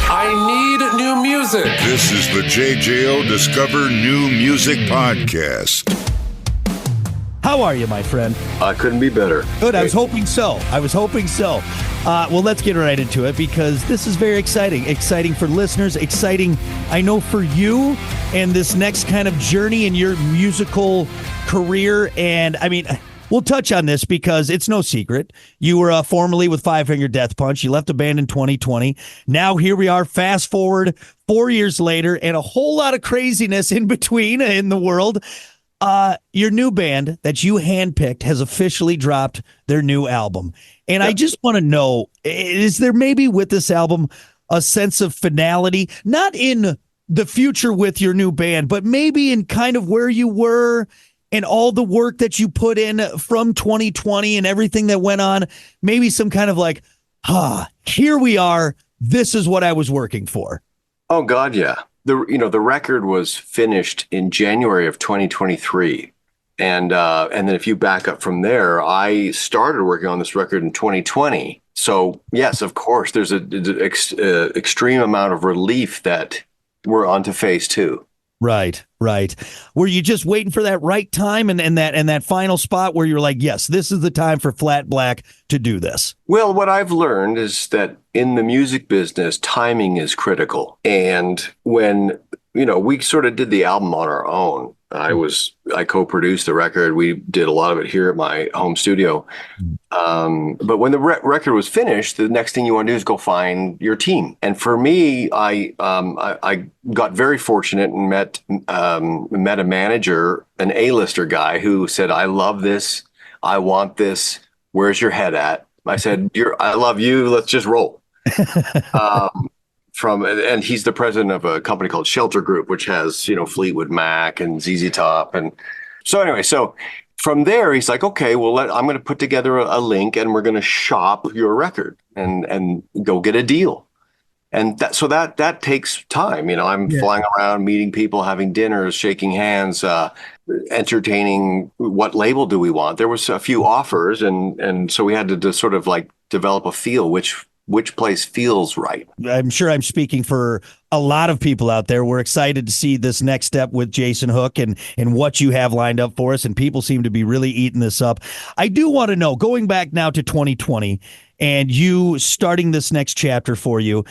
I need new music. This is the JJO Discover New Music Podcast. How are you, my friend? I couldn't be better. Good. I was hoping so. Well, let's get right into it because this is very exciting. Exciting for listeners. Exciting, I know, for you and this next kind of journey in your musical career. And I mean, we'll touch on this because it's no secret. You were formerly with Five Finger Death Punch. You left the band in 2020. Now here we are, fast forward 4 years later, and a whole lot of craziness in between in the world. Your new band that you handpicked has officially dropped their new album. And I just want to know, is there maybe with this album a sense of finality, not in the future with your new band, but maybe in kind of where you were and all the work that you put in from 2020 and everything that went on, maybe some kind of like, here we are. This is what I was working for. Oh, God, yeah. The record was finished in January of 2023. And then if you back up from there, I started working on this record in 2020. So, yes, of course, there's an extreme amount of relief that we're on to phase two. Right. Were you just waiting for that right time and that final spot where you're like, yes, this is the time for Flat Black to do this? Well, what I've learned is that in the music business, timing is critical. And when, we sort of did the album on our own. I co-produced the record. We did a lot of it here at my home studio. But when the record was finished, the next thing you want to do is go find your team. And for me, I got very fortunate and met a manager, an A-lister guy who said, "I love this. I want this. Where's your head at?" I said, "I love you. Let's just roll." And he's the president of a company called Shelter Group, which has, Fleetwood Mac and ZZ Top. And so from there, he's like, okay, well, I'm going to put together a link and we're going to shop your record and go get a deal. And that takes time. I'm flying around, meeting people, having dinners, shaking hands, entertaining. What label do we want? There was a few offers. And so we had to sort of like develop a feel, which place feels right. I'm sure I'm speaking for a lot of people out there. We're excited to see this next step with Jason Hook and what you have lined up for us. And people seem to be really eating this up. I do want to know, going back now to 2020 and you starting this next chapter for you,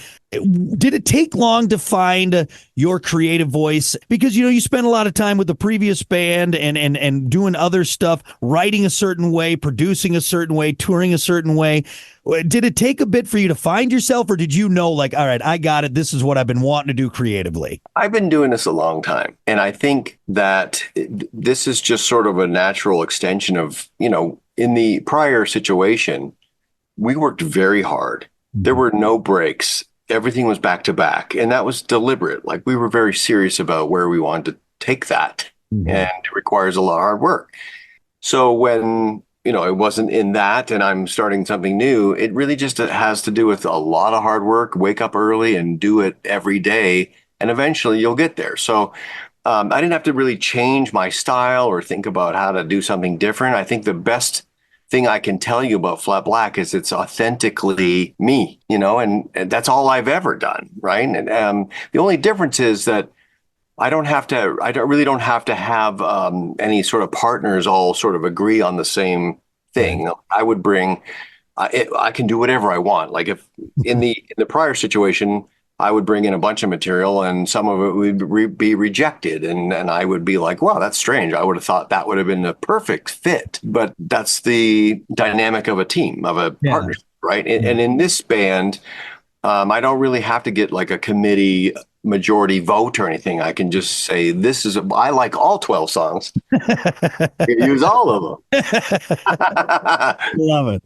did it take long to find your creative voice? Because, you spent a lot of time with the previous band and doing other stuff, writing a certain way, producing a certain way, touring a certain way. Did it take a bit for you to find yourself, or did you know, like, all right, I got it. This is what I've been wanting to do creatively? I've been doing this a long time. And I think that this is just sort of a natural extension of, in the prior situation, we worked very hard. There were no breaks. Everything was back to back. And that was deliberate. Like, we were very serious about where we wanted to take that. And it requires a lot of hard work. So when it wasn't in that and I'm starting something new, it really just has to do with a lot of hard work, wake up early and do it every day. And eventually you'll get there. So I didn't have to really change my style or think about how to do something different. I think the best thing I can tell you about Flat Black is it's authentically me, and that's all I've ever done. Right. And the only difference is that I don't really have to have any sort of partners all sort of agree on the same thing. I would bring, I can do whatever I want. Like if in the prior situation, I would bring in a bunch of material and some of it would be rejected. And I would be like, wow, that's strange. I would have thought that would have been a perfect fit. But that's the dynamic of a team, of a partnership, right? And in this band, I don't really have to get like a committee majority vote or anything. I can just say, I like all 12 songs. You use all of them.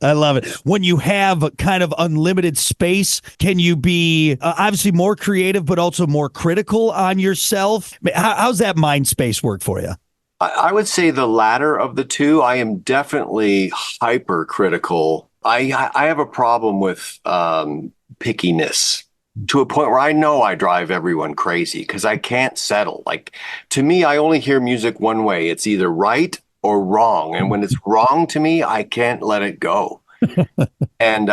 I love it. When you have kind of unlimited space, can you be obviously more creative, but also more critical on yourself? How's that mind space work for you? I would say the latter of the two. I am definitely hypercritical. I have a problem with pickiness to a point where I know I drive everyone crazy because I can't settle. Like, to me, I only hear music one way. It's either right or wrong. And when it's wrong to me, I can't let it go. And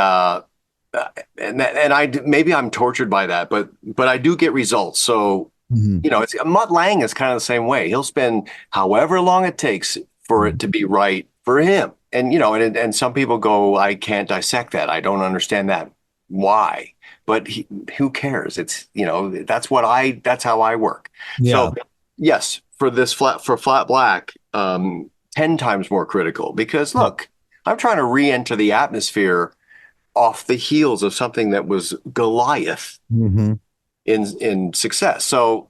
maybe I'm tortured by that, but I do get results. So, Mutt Lange is kind of the same way. He'll spend however long it takes for it to be right for him. And, and some people go, I can't dissect that. I don't understand that. Why? But who cares? It's, that's how I work. Yeah. So yes, for Flat Black, 10 times more critical because look, I'm trying to re-enter the atmosphere off the heels of something that was Goliath in success. So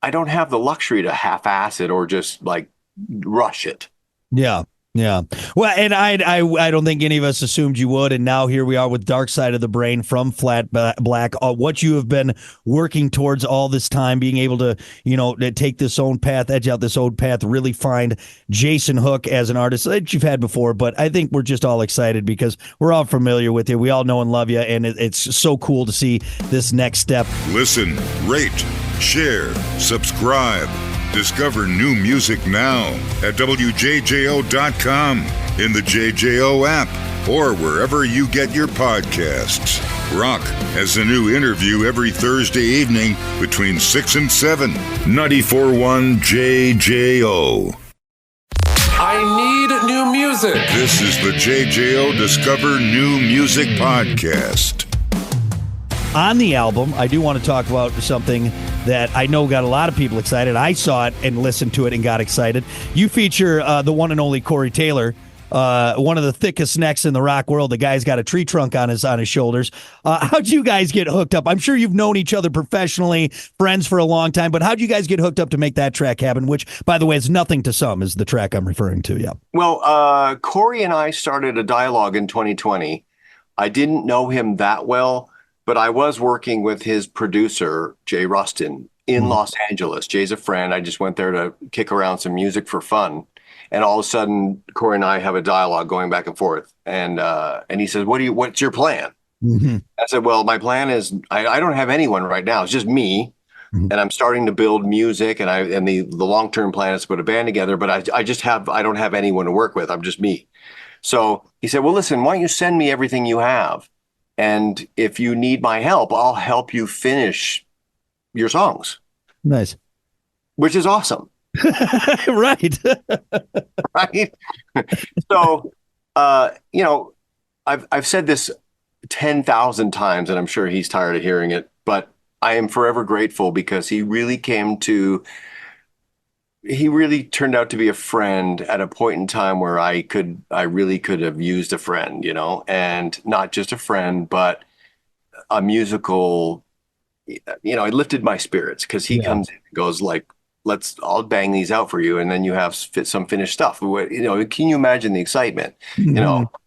I don't have the luxury to half-ass it or just like rush it. Yeah. Yeah. Well, and I don't think any of us assumed you would. And now here we are with Dark Side of the Brain from Flat Black, what you have been working towards all this time, being able to, to take this own path, edge out this own path, really find Jason Hook as an artist that you've had before. But I think we're just all excited because we're all familiar with you. We all know and love you. And it's so cool to see this next step. Listen, rate, share, subscribe. Discover new music now at WJJO.com, in the JJO app, or wherever you get your podcasts. Rock has a new interview every Thursday evening between 6 and 7. 94.1 JJO. I need new music. This is the JJO Discover New Music Podcast. On the album, I do want to talk about something that I know got a lot of people excited. I saw it and listened to it and got excited. You feature the one and only Corey Taylor, one of the thickest necks in the rock world. The guy's got a tree trunk on his shoulders. How'd you guys get hooked up? I'm sure you've known each other professionally, friends for a long time, but how'd you guys get hooked up to make that track happen? Which, by the way, is Nothing to Some is the track I'm referring to. Yeah. Well, Corey and I started a dialogue in 2020. I didn't know him that well, but I was working with his producer, Jay Rustin, in Los Angeles. Jay's a friend. I just went there to kick around some music for fun. And all of a sudden, Corey and I have a dialogue going back and forth. And he says, what's your plan? I said, well, my plan is I don't have anyone right now. It's just me. And I'm starting to build music. And the long-term plan is to put a band together. But I don't have anyone to work with. I'm just me. So he said, well, listen, why don't you send me everything you have? And if you need my help, I'll help you finish your songs. Nice. Which is awesome. Right. Right. So, I've said this 10,000 times, and I'm sure he's tired of hearing it, but I am forever grateful because he really turned out to be a friend at a point in time where I really could have used a friend, and not just a friend, but a musical, it lifted my spirits because he comes in and goes like, I'll bang these out for you. And then you have some finished stuff. Can you imagine the excitement?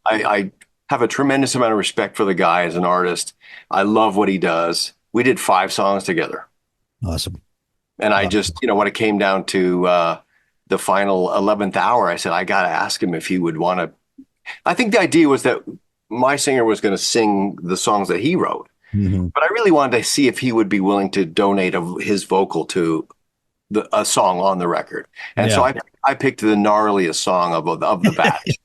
I have a tremendous amount of respect for the guy as an artist. I love what he does. We did 5 songs together. Awesome. And I just, when it came down to the final 11th hour, I said, I got to ask him if he would want to. I think the idea was that my singer was going to sing the songs that he wrote. But I really wanted to see if he would be willing to donate his vocal to a song on the record. And so I picked the gnarliest song of the batch.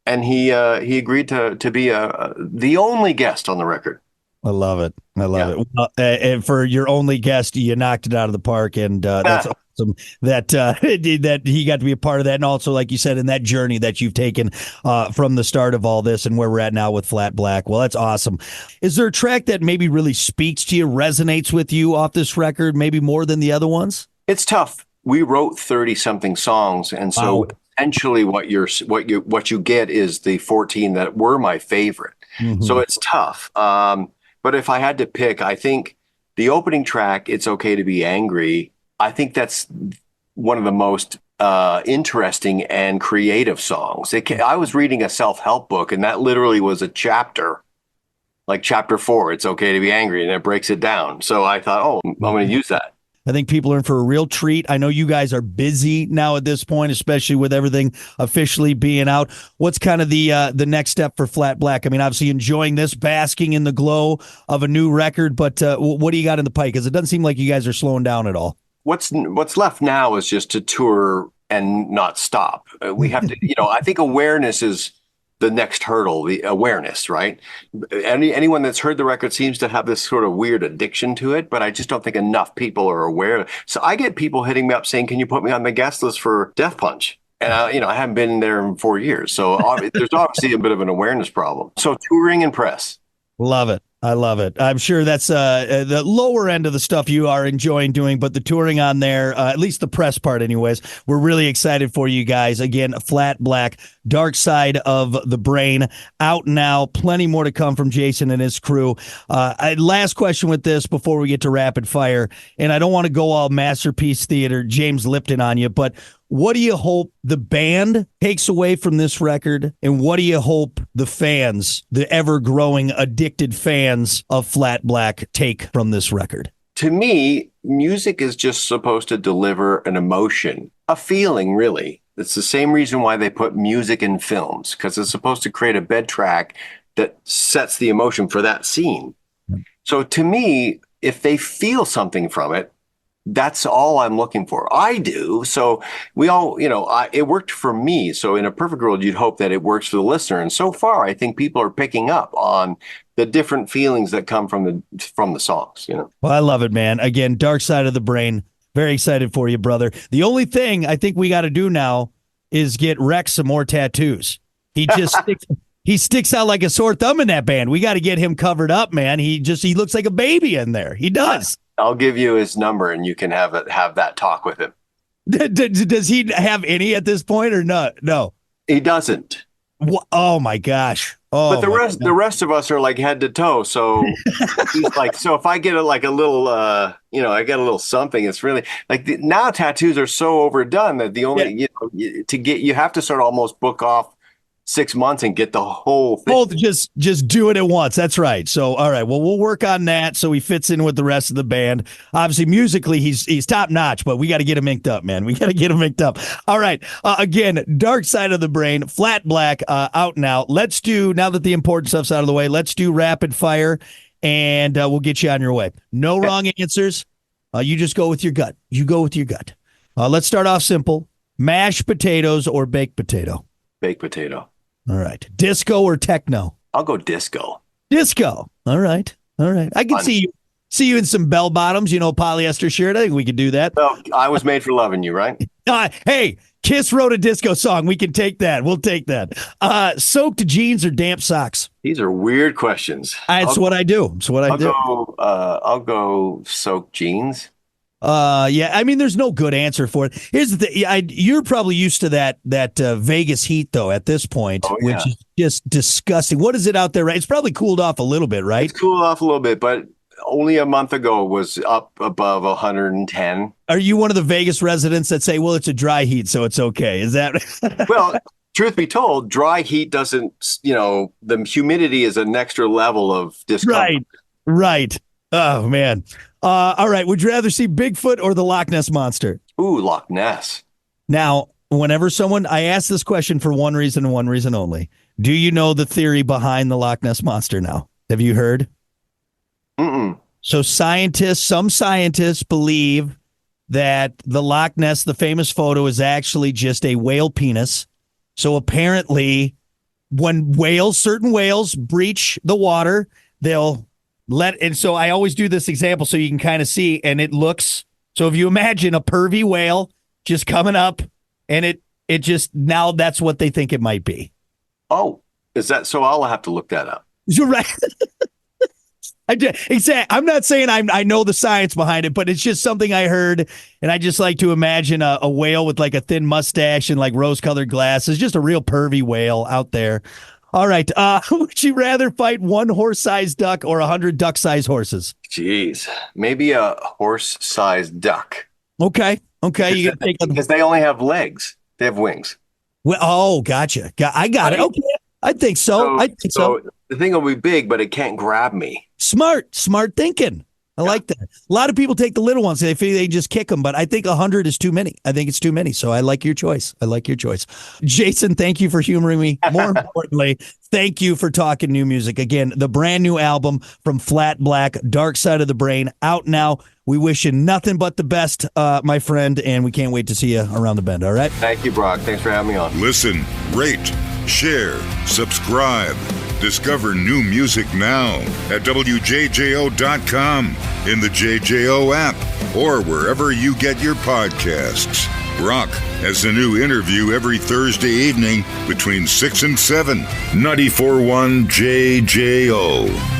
and he agreed to be the only guest on the record. I love it. Well, and for your only guest, you knocked it out of the park, and that's awesome that he got to be a part of that, and also, like you said, in that journey that you've taken from the start of all this and where we're at now with Flat Black. Well, that's awesome. Is there a track that maybe really speaks to you, resonates with you off this record, maybe more than the other ones? It's tough. We wrote 30-something songs, and so essentially what you get is the 14 that were my favorite. So it's tough. But if I had to pick, I think the opening track, It's Okay to Be Angry, I think that's one of the most interesting and creative songs. I was reading a self-help book, and that literally was a chapter, like chapter 4, It's Okay to Be Angry, and it breaks it down. So I thought, I'm going to use that. I think people are in for a real treat. I know you guys are busy now at this point, especially with everything officially being out. What's kind of the next step for Flat Black? I mean, obviously enjoying this, basking in the glow of a new record, but what do you got in the pipe? Because it doesn't seem like you guys are slowing down at all. What's left now is just to tour and not stop. We have to, I think awareness is the next hurdle, the awareness, right? Anyone that's heard the record seems to have this sort of weird addiction to it, but I just don't think enough people are aware. So I get people hitting me up saying, "Can you put me on the guest list for Death Punch?" And I haven't been there in 4 years. So there's obviously a bit of an awareness problem. So touring and press. Love it. I love it. I'm sure that's the lower end of the stuff you are enjoying doing, but the touring on there, at least the press part anyways, we're really excited for you guys. Again, Flat Black, Dark Side of the Brain, out now. Plenty more to come from Jason and his crew. Last question with this before we get to rapid fire, and I don't want to go all Masterpiece Theater, James Lipton on you, but what do you hope the band takes away from this record? And what do you hope the fans, the ever-growing addicted fans of Flat Black, take from this record? To me, music is just supposed to deliver an emotion, a feeling, really. It's the same reason why they put music in films, because it's supposed to create a bed track that sets the emotion for that scene. So to me, if they feel something from it, that's all I'm looking for. I do. So we all, it worked for me. So in a perfect world, you'd hope that it works for the listener. And so far, I think people are picking up on the different feelings that come from the songs, Well, I love it, man. Again, Dark Side of the Brain. Very excited for you, brother. The only thing I think we got to do now is get Rex some more tattoos. He just sticks out like a sore thumb in that band. We got to get him covered up, man. He looks like a baby in there. He does. I'll give you his number and you can have that talk with him. Does he have any at this point or not? No, he doesn't. Oh my gosh. Oh, but the rest of us are like head to toe. So he's like, so if I get a little, I get a little something, it's really like now tattoos are so overdone that the only, you have to sort of almost book off 6 months and get the whole thing. Oh, just do it at once. That's right. So, all right. Well, we'll work on that so he fits in with the rest of the band. Obviously, musically, he's top notch, but we got to get him inked up, man. We got to get him inked up. All right. Again, Dark Side of the Brain, Flat Black, out now. Let's do, now that the important stuff's out of the way, let's do rapid fire, and we'll get you on your way. No wrong answers. You just go with your gut. You go with your gut. Let's start off simple. Mashed potatoes or baked potato? Baked potato. All right. Disco or techno? I'll go disco. Disco. All right. I can see you in some bell bottoms, polyester shirt. I think we could do that. Well, I was made for loving you, right? Hey, Kiss wrote a disco song. We can take that. We'll take that. Soaked jeans or damp socks? These are weird questions. That's what I do. It's what I do. I'll go soaked jeans. Yeah, I mean, there's no good answer for it. Here's the thing. You're probably used to that Vegas heat, though, at this point, which is just disgusting. What is it out there, right? It's probably cooled off a little bit, right? It's cooled off a little bit, but only a month ago it was up above 110. Are you one of the Vegas residents that say, well, it's a dry heat, so it's okay? Is that... Well, truth be told, dry heat doesn't, the humidity is an extra level of discomfort. Right. Oh, man. All right. Would you rather see Bigfoot or the Loch Ness Monster? Ooh, Loch Ness. Now, whenever I ask this question for one reason and one reason only. Do you know the theory behind the Loch Ness Monster now? Have you heard? Mm-mm. So some scientists believe that the Loch Ness, the famous photo, is actually just a whale penis. So apparently when certain whales breach the water, and so I always do this example so you can kind of see, and it looks, so if you imagine a pervy whale just coming up, and it just, now that's what they think it might be. Oh, is that, so I'll have to look that up. You're right. Exactly. I'm not saying I know the science behind it, but it's just something I heard, and I just like to imagine a whale with like a thin mustache and like rose-colored glasses, just a real pervy whale out there. All right. Would you rather fight one horse-sized duck or 100 duck-sized horses? Jeez, maybe a horse-sized duck. Okay. You gotta take because they only have legs. They have wings. Well, gotcha. I got it. Okay. I think so. So the thing will be big, but it can't grab me. Smart thinking. I like that. A lot of people take the little ones. They feel they just kick them, but I think 100 is too many. I think it's too many. So I like your choice. Jason, thank you for humoring me. More importantly, thank you for talking new music. Again, the brand new album from Flat Black, Dark Side of the Brain, out now. We wish you nothing but the best, my friend, and we can't wait to see you around the bend. All right? Thank you, Brock. Thanks for having me on. Listen, rate, share, subscribe. Discover new music now at WJJO.com, in the JJO app, or wherever you get your podcasts. Rock has a new interview every Thursday evening between 6 and 7. 94.1 JJO.